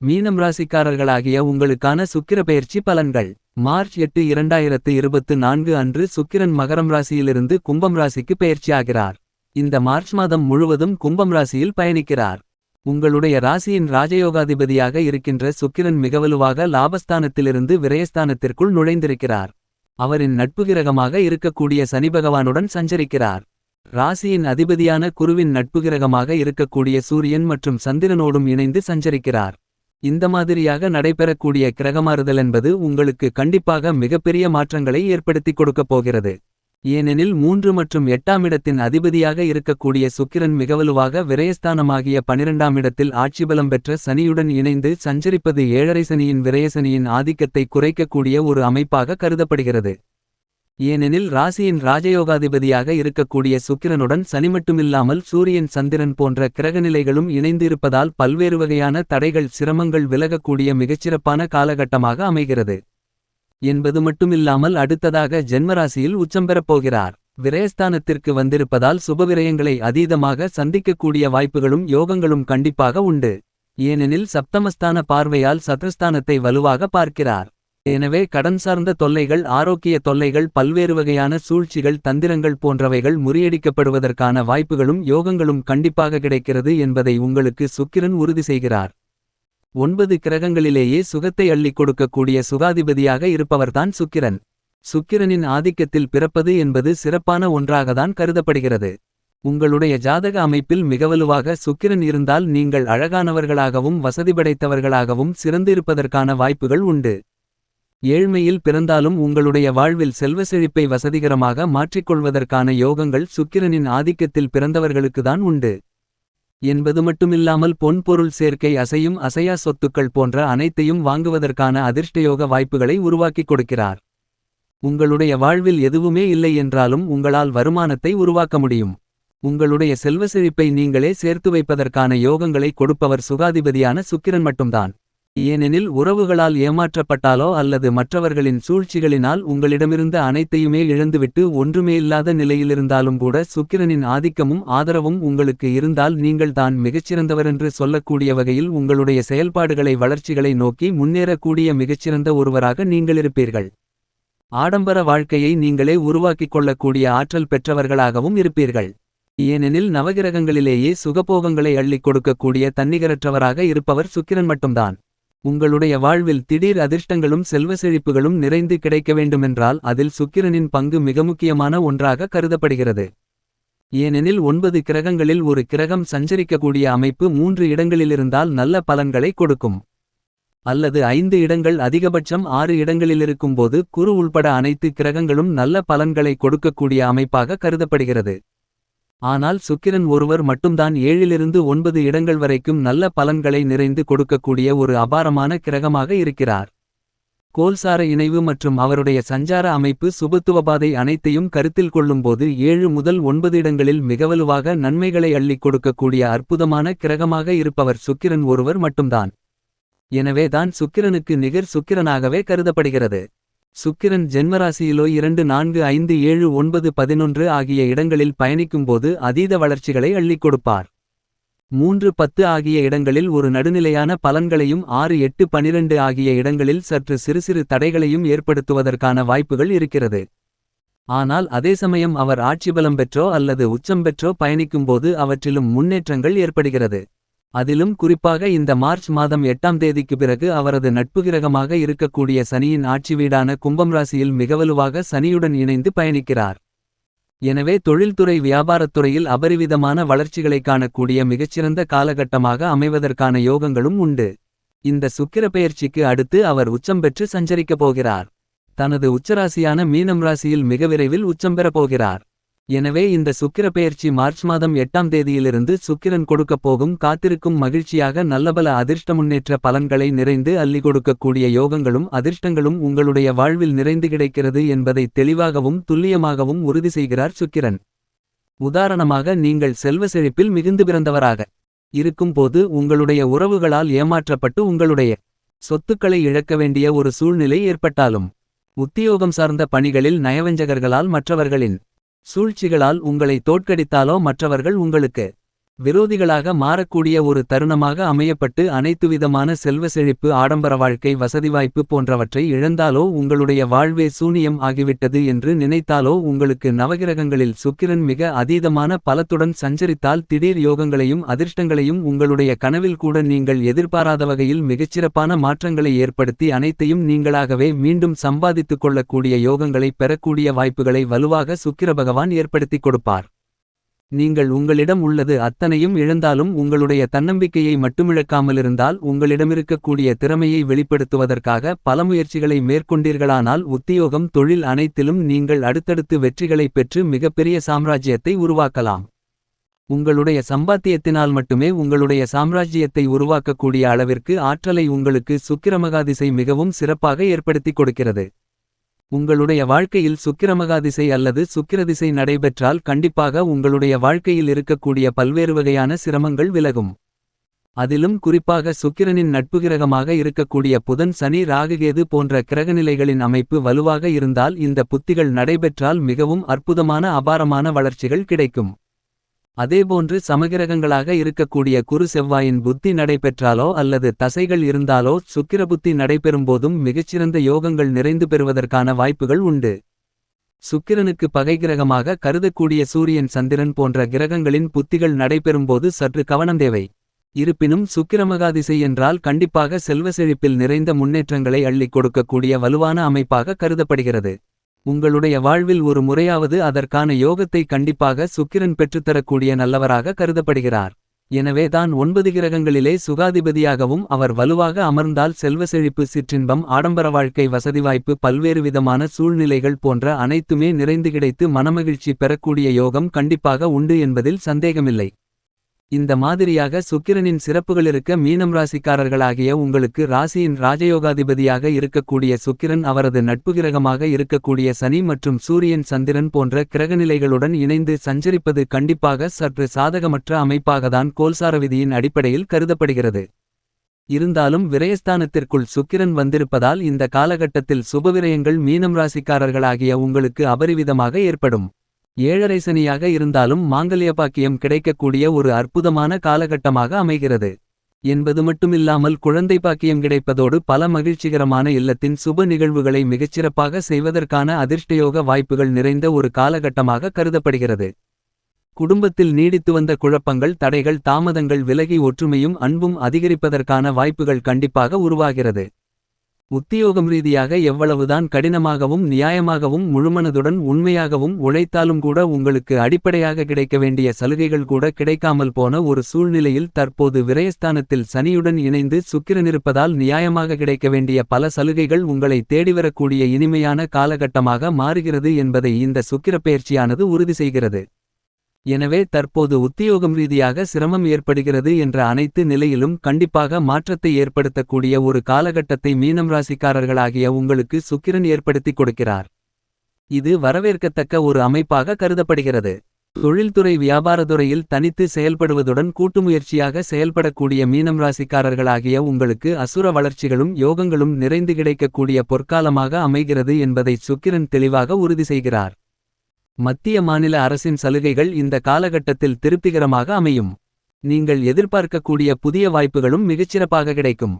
மீனம் ராசிக்காரர்களாகிய உங்களுக்கான சுக்கிர பெயர்ச்சி பலன்கள். மார்ச் 8 2024 அன்று சுக்கிரன் மகரம் ராசியிலிருந்து கும்பம் ராசிக்கு பெயர்ச்சியாகிறார். இந்த மார்ச் மாதம் முழுவதும் கும்பம் ராசியில் பயணிக்கிறார். உங்களுடைய ராசியின் ராஜயோகாதிபதியாக இருக்கின்ற சுக்கிரன் மிகவலுவாக லாபஸ்தானத்திலிருந்து விரயஸ்தானத்திற்குள் நுழைந்திருக்கிறார். அவரின் நட்பு கிரகமாக இருக்கக்கூடிய சனிபகவானுடன் சஞ்சரிக்கிறார். ராசியின் அதிபதியான குருவின் நட்பு கிரகமாக இருக்கக்கூடிய சூரியன் மற்றும் சந்திரனோடும் இணைந்து சஞ்சரிக்கிறார். இந்த மாதிரியாக நடைபெறக்கூடிய கிரகமாறுதல் என்பது உங்களுக்கு கண்டிப்பாக மிகப்பெரிய மாற்றங்களை ஏற்படுத்திக் கொடுக்கப் போகிறது. ஏனெனில் 3 மற்றும் 8ஆம் இடத்தின் அதிபதியாக இருக்கக்கூடிய சுக்கிரன் மிகவலுவாக விரயஸ்தானமாகிய 12ஆம் இடத்தில் ஆட்சிபலம் பெற்ற சனியுடன் இணைந்து சஞ்சரிப்பது ஏழரை சனியின் விரயசனியின் ஆதிக்கத்தை குறைக்கக்கூடிய ஒரு அமைப்பாக கருதப்படுகிறது. ஏனெனில் ராசியின் ராஜயோகாதிபதியாக இருக்கக்கூடிய சுக்கிரனுடன் சனி மட்டுமில்லாமல் சூரியன் சந்திரன் போன்ற கிரகநிலைகளும் இணைந்து இருப்பதால் பல்வேறு வகையான தடைகள் சிரமங்கள் விலகக்கூடிய மிகச்சிறப்பான காலகட்டமாக அமைகிறது என்பது மட்டுமில்லாமல் அடுத்ததாக ஜென்மராசியில் உச்சம் பெறப்போகிறார். விரயஸ்தானத்திற்கு வந்திருப்பதால் சுபவிரயங்களை அதீதமாக சந்திக்கக்கூடிய வாய்ப்புகளும் யோகங்களும் கண்டிப்பாக உண்டு. ஏனெனில் சப்தமஸ்தான பார்வையால் சத்ருஸ்தானத்தை வலுவாக பார்க்கிறார். எனவே கடன் சார்ந்த தொல்லைகள் ஆரோக்கிய தொல்லைகள் பல்வேறு வகையான சூழ்ச்சிகள் தந்திரங்கள் போன்றவைகள் முறியடிக்கப்படுவதற்கான வாய்ப்புகளும் யோகங்களும் கண்டிப்பாக கிடைக்கிறது என்பதை உங்களுக்கு சுக்கிரன் உறுதி செய்கிறார். 9 கிரகங்களிலேயே சுகத்தை அள்ளிக் கொடுக்கக்கூடிய சுகாதிபதியாக இருப்பவர்தான் சுக்கிரன். சுக்கிரனின் ஆதிக்கத்தில் பிறப்பது என்பது சிறப்பான ஒன்றாகத்தான் கருதப்படுகிறது. உங்களுடைய ஜாதக அமைப்பில் மிகவலுவாக சுக்கிரன் இருந்தால் நீங்கள் அழகானவர்களாகவும் வசதி படைத்தவர்களாகவும் சிறந்து இருப்பதற்கான வாய்ப்புகள் உண்டு. ஏழ்மையில் பிறந்தாலும் உங்களுடைய வாழ்வில் செல்வ செழிப்பை வசதிகரமாக மாற்றிக்கொள்வதற்கான யோகங்கள் சுக்கிரனின் ஆதிக்கத்தில் பிறந்தவர்களுக்குதான் உண்டு என்பது மட்டுமில்லாமல் பொன் பொருள் சேர்க்கை அசையும் அசையா சொத்துக்கள் போன்ற அனைத்தையும் வாங்குவதற்கான அதிர்ஷ்டயோக வாய்ப்புகளை உருவாக்கிக் கொடுக்கிறார். உங்களுடைய வாழ்வில் எதுவுமே இல்லை என்றாலும் உங்களால் வருமானத்தை உருவாக்க முடியும். உங்களுடைய செல்வ செழிப்பை நீங்களே சேர்த்து வைப்பதற்கான யோகங்களை கொடுப்பவர் சுகாதிபதியான சுக்கிரன் மட்டும்தான். ஏனெனில் உறவுகளால் ஏமாற்றப்பட்டாலோ அல்லது மற்றவர்களின் சூழ்ச்சிகளினால் உங்களிடமிருந்த அனைத்தையுமே இழந்துவிட்டு ஒன்றுமே இல்லாத நிலையிலிருந்தாலும் கூட சுக்கிரனின் ஆதிக்கமும் ஆதரவும் உங்களுக்கு இருந்தால் நீங்கள் தான் மிகச்சிறந்தவரென்று சொல்லக்கூடிய வகையில் உங்களுடைய செயல்பாடுகளை வளர்ச்சிகளை நோக்கி முன்னேறக்கூடிய மிகச்சிறந்த ஒருவராக நீங்கள் இருப்பீர்கள். ஆடம்பர வாழ்க்கையை நீங்களே உருவாக்கிக் கொள்ளக்கூடிய ஆற்றல் பெற்றவர்களாகவும் இருப்பீர்கள். ஏனெனில் நவகிரகங்களிலேயே சுகபோகங்களை அள்ளிக் கொடுக்கக்கூடிய தன்னிகரற்றவராக இருப்பவர் சுக்கிரன் மட்டும்தான். உங்களுடைய வாழ்வில் திடீர் அதிர்ஷ்டங்களும் செல்வ செழிப்புகளும் நிறைந்து கிடைக்க வேண்டுமென்றால் அதில் சுக்கிரனின் பங்கு மிக முக்கியமான ஒன்றாக கருதப்படுகிறது. ஏனெனில் 9 கிரகங்களில் ஒரு கிரகம் சஞ்சரிக்கக்கூடிய அமைப்பு 3 இடங்களிலிருந்தால் நல்ல பலன்களை கொடுக்கும். அல்லது 5 இடங்கள் அதிகபட்சம் 6 இடங்களிலிருக்கும்போது குரு உள்பட அனைத்து கிரகங்களும் நல்ல பலன்களை கொடுக்கக்கூடிய அமைப்பாக கருதப்படுகிறது. ஆனால் சுக்கிரன் ஒருவர் மட்டும்தான் 7லிருந்து 9 இடங்கள் வரைக்கும் நல்ல பலன்களை நிறைந்து கொடுக்கக்கூடிய ஒரு அபாரமான கிரகமாக இருக்கிறார். கோல்சார இணைவு மற்றும் அவருடைய சஞ்சார அமைப்பு சுபத்துவபாதை அனைத்தையும் கருத்தில் கொள்ளும்போது 7 முதல் 9 இடங்களில் மிகவலுவாக நன்மைகளை அள்ளிக் கொடுக்கக்கூடிய அற்புதமான கிரகமாக இருப்பவர் சுக்கிரன் ஒருவர் மட்டும்தான். எனவே தான் சுக்கிரனுக்கு நிகர் சுக்கிரனாகவே கருதப்படுகிறது. சுக்கிரன் ஜென்மராசியிலோ 2 4 5 7 9 11 ஆகிய இடங்களில் பயணிக்கும்போது அதீத வளர்ச்சிகளை அள்ளிக் கொடுப்பார். 3 10 ஆகிய இடங்களில் ஒரு நடுநிலையான பலன்களையும் 6 8 12 ஆகிய இடங்களில் சற்று சிறு சிறு தடைகளையும் ஏற்படுத்துவதற்கான வாய்ப்புகள் இருக்கிறது. ஆனால் அதே சமயம் அவர் ஆட்சிபலம் பெற்றோ அல்லது உச்சம் பெற்றோ பயணிக்கும்போது அவற்றிலும் முன்னேற்றங்கள் ஏற்படுகிறது. அதிலும் குறிப்பாக இந்த மார்ச் மாதம் 8ஆம் தேதிக்கு பிறகு அவரது நட்பு கிரகமாக இருக்கக்கூடிய சனியின் ஆட்சி வீடான கும்பம் ராசியில் மிகவலுவாக சனியுடன் இணைந்து பயணிக்கிறார். எனவே தொழில்துறை வியாபாரத்துறையில் அபரிவிதமான வளர்ச்சிகளை காணக்கூடிய மிகச்சிறந்த காலகட்டமாக அமைவதற்கான யோகங்களும் உண்டு. இந்த சுக்கிர பெயர்ச்சிக்கு அடுத்து அவர் உச்சம் பெற்று சஞ்சரிக்கப் போகிறார். தனது உச்சராசியான மீனம் ராசியில் மிக விரைவில் உச்சம் பெறப் போகிறார். எனவே இந்த சுக்கிர பெயர்ச்சி மார்ச் மாதம் 8ஆம் தேதியிலிருந்து சுக்கிரன் கொடுக்கப் போகும் காத்திருக்கும் மகிழ்ச்சியாக நல்லபல அதிர்ஷ்ட முன்னேற்ற பலன்களை நிறைந்து அள்ளி கொடுக்கக்கூடிய யோகங்களும் அதிர்ஷ்டங்களும் உங்களுடைய வாழ்வில் நிறைந்து கிடைக்கிறது என்பதை தெளிவாகவும் துல்லியமாகவும் உறுதி செய்கிறார் சுக்கிரன். உதாரணமாக நீங்கள் செல்வ செழிப்பில் மிகுந்து பிறந்தவராக இருக்கும்போது உங்களுடைய உறவுகளால் ஏமாற்றப்பட்டு உங்களுடைய சொத்துக்களை இழக்க வேண்டிய ஒரு சூழ்நிலை ஏற்பட்டாலும் உத்தியோகம் சார்ந்த பணிகளில் நயவஞ்சகர்களால் மற்றவர்களின் சூழ்ச்சிகளால் உங்களை தோற்கடித்தாலோ மற்றவர்கள் உங்களுக்கு விரோதிகளாக மாறக்கூடிய ஒரு தருணமாக அமையப்பட்டு அனைத்துவிதமான செல்வ செழிப்பு ஆடம்பர வாழ்க்கை வசதிவாய்ப்பு போன்றவற்றை இழந்தாலோ உங்களுடைய வாழ்வே சூனியம் ஆகிவிட்டது என்று நினைத்தாலோ உங்களுக்கு நவகிரகங்களில் சுக்கிரன் மிக அதீதமான பலத்துடன் சஞ்சரித்தால் திடீர் யோகங்களையும் அதிர்ஷ்டங்களையும் உங்களுடைய கனவில் கூட நீங்கள் எதிர்பாராத வகையில் மிகச்சிறப்பான மாற்றங்களை ஏற்படுத்தி அனைத்தையும் நீங்களாகவே மீண்டும் சம்பாதித்துக் கொள்ளக்கூடிய யோகங்களை பெறக்கூடிய வாய்ப்புகளை வலுவாக சுக்கிர பகவான் ஏற்படுத்திக் கொடுப்பார். நீங்கள் உங்களிடம் உள்ளது அத்தனையும் இழந்தாலும் உங்களுடைய தன்னம்பிக்கையை மட்டுமிழக்காமலிருந்தால் உங்களிடமிருக்கக்கூடிய திறமையை வெளிப்படுத்துவதற்காக பல முயற்சிகளை மேற்கொண்டீர்களானால் உத்தியோகம் தொழில் அனைத்திலும் நீங்கள் அடுத்தடுத்து வெற்றிகளை பெற்று மிகப்பெரிய சாம்ராஜ்யத்தை உருவாக்கலாம். உங்களுடைய சம்பாத்தியத்தினால் மட்டுமே உங்களுடைய சாம்ராஜ்யத்தை உருவாக்கக்கூடிய அளவிற்கு ஆற்றலை உங்களுக்கு சுக்கிரமகாதிசை மிகவும் சிறப்பாக ஏற்படுத்திக் கொடுக்கிறது. உங்களுடைய வாழ்க்கையில் சுக்கிரமகாதிசை அல்லது சுக்கிரதிசை நடைபெற்றால் கண்டிப்பாக உங்களுடைய வாழ்க்கையில் இருக்கக்கூடிய பல்வேறு வகையான சிரமங்கள் விலகும். அதிலும் குறிப்பாக சுக்கிரனின் நட்புகிரகமாக இருக்கக்கூடிய புதன் சனி ராகுகேது போன்ற கிரகநிலைகளின் அமைப்பு வலுவாக இருந்தால் இந்த புத்திகள் நடைபெற்றால் மிகவும் அற்புதமான அபாரமான வளர்ச்சிகள் கிடைக்கும். அதேபோன்று சமகிரகங்களாக இருக்கக்கூடிய குரு செவ்வாயின் புத்தி நடைபெற்றாலோ அல்லது தசைகள் இருந்தாலோ சுக்கிரபுத்தி நடைபெறும்போதும் மிகச்சிறந்த யோகங்கள் நிறைந்து பெறுவதற்கான வாய்ப்புகள் உண்டு. சுக்கிரனுக்கு பகைகிரகமாக கருதக்கூடிய சூரியன் சந்திரன் போன்ற கிரகங்களின் புத்திகள் நடைபெறும்போது சற்று கவனம் தேவை. இருப்பினும் சுக்கிரமகாதிசை என்றால் கண்டிப்பாக செல்வ செழிப்பில் நிறைந்த முன்னேற்றங்களை அள்ளிக் கொடுக்கக்கூடிய வலுவான அமைப்பாக கருதப்படுகிறது. உங்களுடைய வாழ்வில் ஒரு முறையாவது அதற்கான யோகத்தை கண்டிப்பாக சுக்கிரன் பெற்றுத்தரக்கூடிய நல்லவராக கருதப்படுகிறார். எனவே தான் 9 கிரகங்களிலே சுகாதிபதியாகவும் அவர் வலுவாக அமர்ந்தால் செல்வ செழிப்பு சிற்றின்பம் ஆடம்பர வாழ்க்கை வசதிவாய்ப்பு பல்வேறு விதமான சூழ்நிலைகள் போன்ற அனைத்துமே நிறைந்து கிடைத்து மனமகிழ்ச்சி பெறக்கூடிய யோகம் கண்டிப்பாக உண்டு என்பதில் சந்தேகமில்லை. இந்த மாதிரியாக சுக்கிரனின் சிறப்புகளிருக்க மீனம் ராசிக்காரர்களாகிய உங்களுக்கு ராசியின் ராஜயோகாதிபதியாக இருக்கக்கூடிய சுக்கிரன் அவரது நட்புகிரகமாக இருக்கக்கூடிய சனி மற்றும் சூரியன் சந்திரன் போன்ற கிரகநிலைகளுடன் இணைந்து சஞ்சரிப்பது கண்டிப்பாக சற்று சாதகமற்ற அமைப்பாகத்தான் கோல்சார விதியின் அடிப்படையில் கருதப்படுகிறது. இருந்தாலும் விரயஸ்தானத்திற்குள் சுக்கிரன் வந்திருப்பதால் இந்த காலகட்டத்தில் சுபவிரயங்கள் மீனம் ராசிக்காரர்களாகிய உங்களுக்கு அபரிவிதமாக ஏற்படும். ஏழரை சனியாக இருந்தாலும் மாங்கல்ய பாக்கியம் கிடைக்கக்கூடிய ஒரு அற்புதமான காலகட்டமாக அமைகிறது என்பது மட்டுமில்லாமல் குழந்தை பாக்கியம் கிடைப்பதோடு பல மகிழ்ச்சிகரமான இல்லத்தின் சுப நிகழ்வுகளை மிகச்சிறப்பாக செய்வதற்கான அதிர்ஷ்டயோக வாய்ப்புகள் நிறைந்த ஒரு காலகட்டமாக கருதப்படுகிறது. குடும்பத்தில் நீடித்து வந்த குழப்பங்கள் தடைகள் தாமதங்கள் விலகி ஒற்றுமையும் அன்பும் அதிகரிப்பதற்கான வாய்ப்புகள் கண்டிப்பாக உருவாகிறது. உத்தியோகம் ரீதியாக எவ்வளவுதான் கடினமாகவும் நியாயமாகவும் முழுமனதுடன் உண்மையாகவும் உழைத்தாலும் கூட உங்களுக்கு அடிப்படையாக கிடைக்க வேண்டிய சலுகைகள் கூட கிடைக்காமல் போன ஒரு சூழ்நிலையில் தற்போது விரயஸ்தானத்தில் சனியுடன் இணைந்து சுக்கிரனிருப்பதால் நியாயமாக கிடைக்க வேண்டிய பல சலுகைகள் உங்களை தேடிவரக்கூடிய இனிமையான காலகட்டமாக மாறுகிறது என்பதை இந்த சுக்கிரப்பெயர்ச்சியானது உறுதி செய்கிறது. எனவே தற்போது உத்தியோகம் ரீதியாக சிரமம் ஏற்படுகிறது என்ற அனைத்து நிலையிலும் கண்டிப்பாக மாற்றத்தை ஏற்படுத்தக்கூடிய ஒரு காலகட்டத்தை மீனம் ராசிக்காரர்களாகிய உங்களுக்கு சுக்கிரன் ஏற்படுத்திக் கொடுக்கிறார். இது வரவேற்கத்தக்க ஒரு அமைப்பாக கருதப்படுகிறது. தொழில்துறை வியாபாரத்துறையில் தனித்து செயல்படுவதுடன் கூட்டுமுயற்சியாக செயல்படக்கூடிய மீனம் ராசிக்காரர்களாகிய உங்களுக்கு அசுர வளர்ச்சிகளும் யோகங்களும் நிறைந்து கிடைக்கக்கூடிய பொற்காலமாக அமைகிறது என்பதை சுக்கிரன் தெளிவாக உறுதி செய்கிறார். மத்திய மாநில அரசின் சலுகைகள் இந்த காலகட்டத்தில் திருப்திகரமாக அமையும். நீங்கள் எதிர்பார்க்கக்கூடிய புதிய வாய்ப்புகளும் மிகச்சிறப்பாக கிடைக்கும்.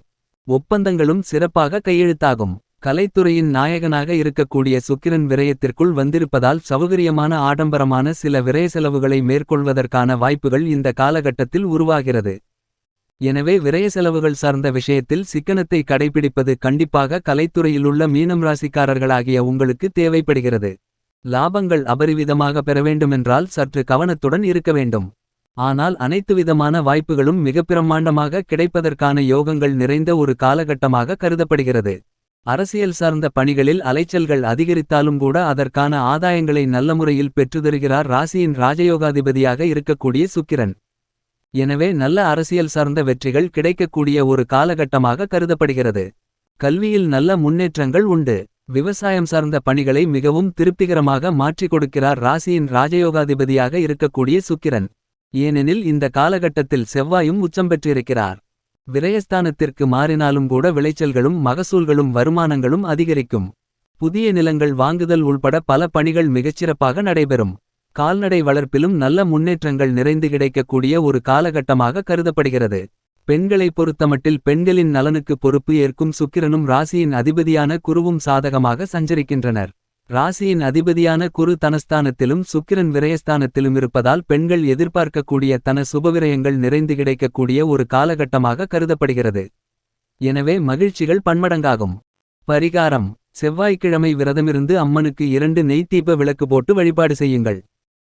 ஒப்பந்தங்களும் சிறப்பாக கையெழுத்தாகும். கலைத்துறையின் நாயகனாக இருக்கக்கூடிய சுக்கிரன் விரயத்திற்குள் வந்திருப்பதால் சௌகரியமான ஆடம்பரமான சில விரய செலவுகளை மேற்கொள்வதற்கான வாய்ப்புகள் இந்த காலகட்டத்தில் உருவாகிறது. எனவே விரய செலவுகள் சார்ந்த விஷயத்தில் சிக்கனத்தை கடைபிடிப்பது கண்டிப்பாக கலைத்துறையிலுள்ள மீனம் ராசிக்காரர்களாகிய உங்களுக்கு தேவைப்படுகிறது. லாபங்கள் அபரிவிதமாக பெற வேண்டுமென்றால் சற்று கவனத்துடன் இருக்க வேண்டும். ஆனால் அனைத்து விதமான வாய்ப்புகளும் மிக பிரம்மாண்டமாக கிடைப்பதற்கான யோகங்கள் நிறைந்த ஒரு காலகட்டமாக கருதப்படுகிறது. அரசியல் சார்ந்த பணிகளில் அலைச்சல்கள் அதிகரித்தாலும் கூட அதற்கான ஆதாயங்களை நல்ல முறையில் பெற்றுதருகிறார் ராசியின் ராஜயோகாதிபதியாக இருக்கக்கூடிய சுக்கிரன். எனவே நல்ல அரசியல் சார்ந்த வெற்றிகள் கிடைக்கக்கூடிய ஒரு காலகட்டமாக கருதப்படுகிறது. கல்வியில் நல்ல முன்னேற்றங்கள் உண்டு. விவசாயம் சார்ந்த பணிகளை மிகவும் திருப்திகரமாக மாற்றிக் கொடுக்கிறார் ராசியின் ராஜயோகாதிபதியாக இருக்கக்கூடிய சுக்கிரன். ஏனெனில் இந்த காலகட்டத்தில் செவ்வாயும் உச்சம் பெற்றிருக்கிறார். விரயஸ்தானத்திற்கு மாறினாலும் கூட விளைச்சல்களும் மகசூல்களும் வருமானங்களும் அதிகரிக்கும். புதிய நிலங்கள் வாங்குதல் உள்பட பல பணிகள் மிகச்சிறப்பாக நடைபெறும். கால்நடை வளர்ப்பிலும் நல்ல முன்னேற்றங்கள் நிறைந்து கிடைக்கக்கூடிய ஒரு காலகட்டமாக கருதப்படுகிறது. பெண்களை பொறுத்தமட்டில் பெண்களின் நலனுக்கு பொறுப்பு ஏற்கும் சுக்கிரனும் ராசியின் அதிபதியான குருவும் சாதகமாக சஞ்சரிக்கின்றனர். ராசியின் அதிபதியான குரு தனஸ்தானத்திலும் சுக்கிரன் விரயஸ்தானத்திலும் இருப்பதால் பெண்கள் எதிர்பார்க்கக்கூடிய தன சுபவிரயங்கள் நிறைந்து கிடைக்கக்கூடிய ஒரு காலகட்டமாக கருதப்படுகிறது. எனவே மகிழ்ச்சிகள் பன்மடங்காகும். பரிகாரம்: செவ்வாய்க்கிழமை விரதமிருந்து அம்மனுக்கு 2 நெய் தீப விளக்கு போட்டு வழிபாடு செய்யுங்கள்.